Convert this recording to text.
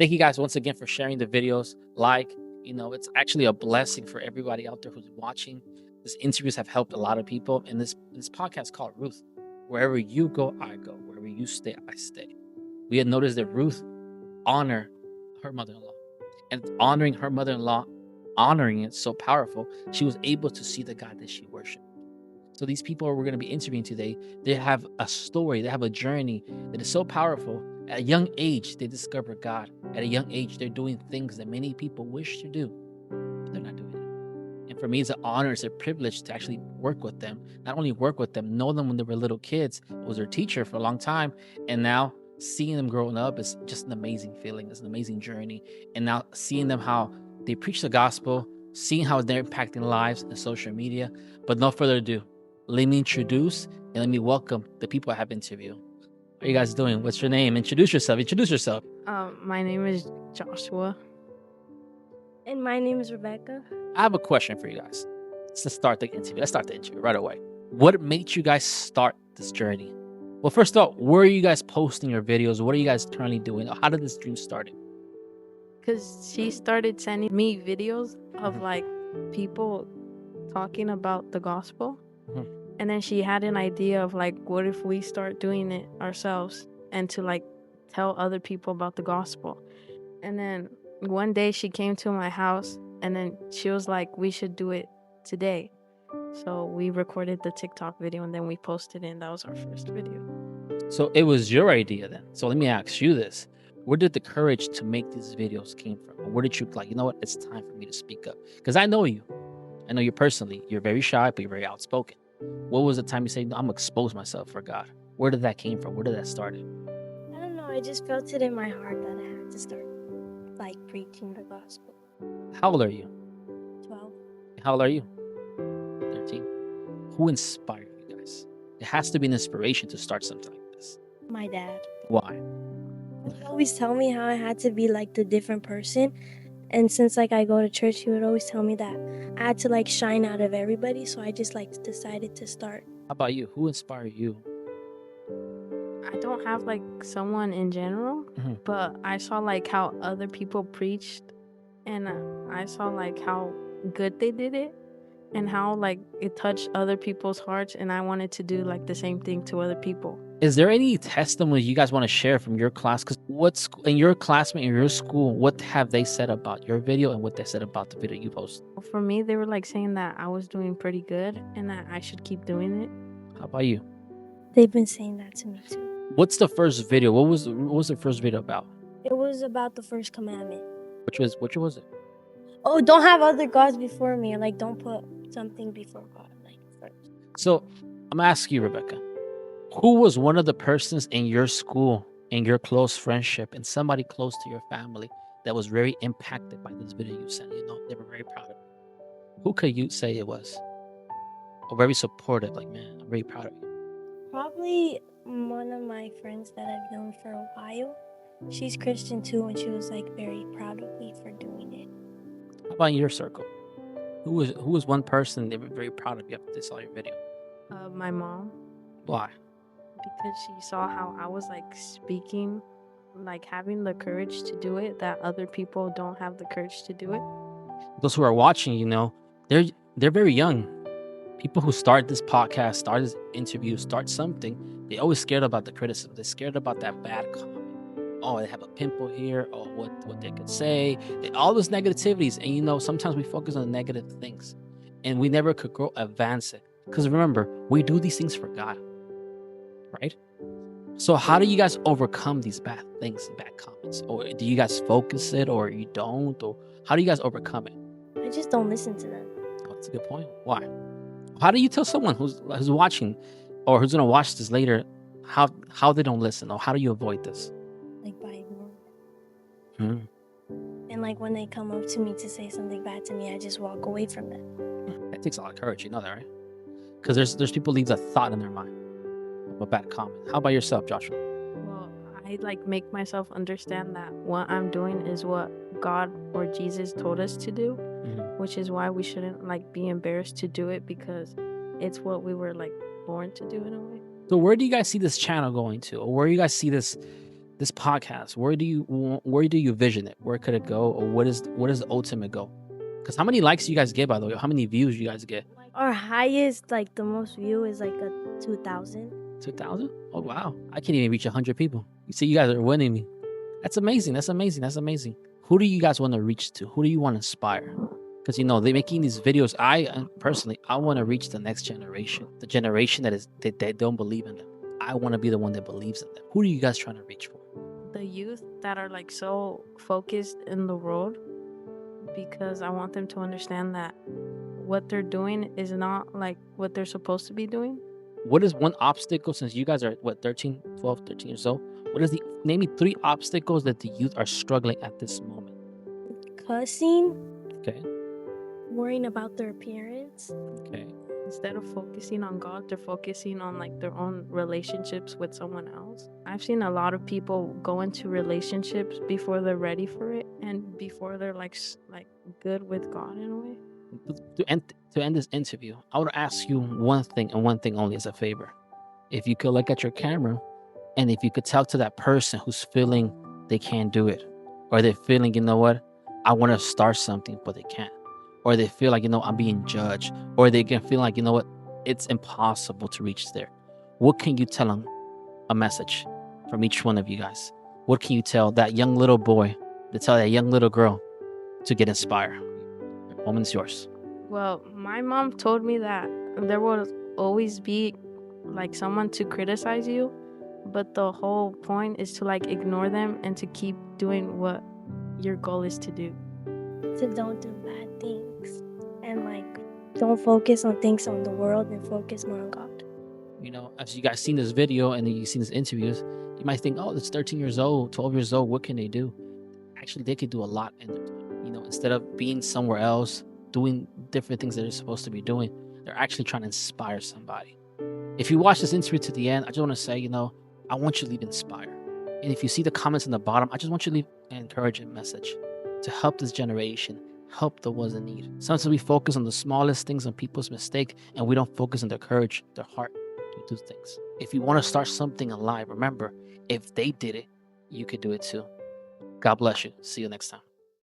Thank you guys once again for sharing the videos. It's actually a blessing for everybody out there who's watching. These interviews have helped a lot of people. And this podcast called Ruth. Wherever you go, I go. Wherever you stay, I stay. We had noticed that Ruth honored her mother-in-law. And honoring her mother-in-law, honoring it so powerful, she was able to see the God that she worshiped. So these people we're going to be interviewing today, they have a story, they have a journey that is so powerful. At a young age, they discover God. At a young age, they're doing things that many people wish to do, but they're not doing it. And for me, it's an honor, it's a privilege to actually work with them. Not only work with them, know them when they were little kids. I was their teacher for a long time. And now seeing them growing up is just an amazing feeling. It's an amazing journey. And now seeing them how they preach the gospel, seeing how they're impacting lives in social media. But no further ado, let me introduce and let me welcome the people I have interviewed. How are you guys doing? What's your name? Introduce yourself. My name is Joshua. And my name is Rebekah. I have a question for you guys. Let's start the interview right away. What made you guys start this journey? Well, first off, where are you guys posting your videos? What are you guys currently doing? How did this dream start? Because she started sending me videos of like people talking about the gospel. And then she had an idea of like, what if we start doing it ourselves and to like tell other people about the gospel. And then one day she came to my house and then she was like, we should do it today. So we recorded the TikTok video and then we posted it, and that was our first video. So it was your idea then. So let me ask you this. Where did the courage to make these videos came from? Or where did you like, you know what, it's time for me to speak up? Because I know you. I know you personally. You're very shy, but you're very outspoken. What was the time you said, no, I'm going to expose myself for God? Where did that came from? Where did that start? I don't know. I just felt it in my heart that I had to start like preaching the gospel. How old are you? 12. How old are you? 13. Who inspired you guys? It has to be an inspiration to start something like this. My dad. Why? He would always tell me how I had to be like the different person. And since like I go to church, he would always tell me that I had to like shine out of everybody. So I just like decided to start. How about you? Who inspired you? I don't have like someone in general, but I saw like how other people preached, and I saw like how good they did it and how like it touched other people's hearts, and I wanted to do like the same thing to other people. Is there any testimony you guys want to share from your class? Because what's in your classmate in your school, what have they said about your video and what they said about the video you posted? For me, they were like saying that I was doing pretty good and that I should keep doing it. How about you? They've been saying that to me too. What's the first video? What was the first video about? It was about the first commandment. Which was it? Oh, don't have other gods before me. Or like don't put something before God like first. So I'm gonna ask you, Rebekah. Who was one of the persons in your school, in your close friendship, and somebody close to your family that was very impacted by this video you sent? You know, they were very proud of you. Who could you say it was? Or very supportive, like, man, I'm very proud of you. Probably one of my friends that I've known for a while. She's Christian too, and she was like very proud of me for doing it. How about in your circle? Who was one person they were very proud of you after they saw your video? My mom. Why? Because she saw how I was like speaking, like having the courage to do it that other people don't have the courage to do it. Those who are watching, you know, they're very young. People who start this podcast, start this interview, start something, they always scared about the criticism. They're scared about that bad comment. Oh, they have a pimple here. Oh, what they could say. All those negativities. And you know, sometimes we focus on the negative things and we never could grow, advance it. Because remember, we do these things for God. Right? So how do you guys overcome these bad things and bad comments? Or do you guys focus it or you don't? Or how do you guys overcome it? I just don't listen to them. Oh, that's a good point. Why? How do you tell someone who's watching or who's going to watch this later how they don't listen? Or how do you avoid this? Like by ignoring them. And like when they come up to me to say something bad to me, I just walk away from them. That takes a lot of courage. You know that, right? Because there's people leave a thought in their mind. A bad comment. How about yourself, Joshua? Well, I like make myself understand that what I'm doing is what God or Jesus told us to do, which is why we shouldn't like be embarrassed to do it, because it's what we were like born to do in a way. So where do you guys see this channel going to, or where do you guys see this This podcast, where do you vision it? Where could it go, or what is the ultimate goal? Because how many likes you guys get, by the way? How many views you guys get? Our highest, like the most view, is like a 2,000. 2,000? Oh wow! I can't even reach 100 people. You see, you guys are winning me. That's amazing. That's amazing. That's amazing. Who do you guys want to reach to? Who do you want to inspire? Because they're making these videos. Personally, I want to reach the next generation, the generation that they don't believe in them. I want to be the one that believes in them. Who are you guys trying to reach for? The youth that are like so focused in the world, because I want them to understand that what they're doing is not like what they're supposed to be doing. What is one obstacle, since you guys are 13 years old? Name me 3 obstacles that the youth are struggling at this moment? Cussing. Okay. Worrying about their appearance. Okay. Instead of focusing on God, they're focusing on like their own relationships with someone else. I've seen a lot of people go into relationships before they're ready for it, and before they're like good with God in a way. To end this interview, I would ask you one thing, and one thing only, as a favor. If you could look at your camera, and if you could tell to that person who's feeling they can't do it, or they're feeling, you know what, I want to start something, but they can't, or they feel like, I'm being judged, or they can feel like, you know what, it's impossible to reach there. What can you tell them? A message from each one of you guys. What can you tell that young little boy, to tell that young little girl to get inspired? The moment's yours. Well, my mom told me that there will always be like someone to criticize you, but the whole point is to like ignore them and to keep doing what your goal is to do. So don't do bad things, and like don't focus on things on the world, and focus more on God. As you guys seen this video and you've seen this interviews, you might think, oh, it's 13 years old, 12 years old, what can they do? Actually, they could do a lot in their time. Instead of being somewhere else, doing different things that they're supposed to be doing, they're actually trying to inspire somebody. If you watch this interview to the end, I just want to say, I want you to leave inspired. And if you see the comments in the bottom, I just want you to leave an encouraging message to help this generation, help the ones in need. Sometimes we focus on the smallest things, on people's mistake, and we don't focus on their courage, their heart to do things. If you want to start something alive, remember, if they did it, you could do it too. God bless you. See you next time.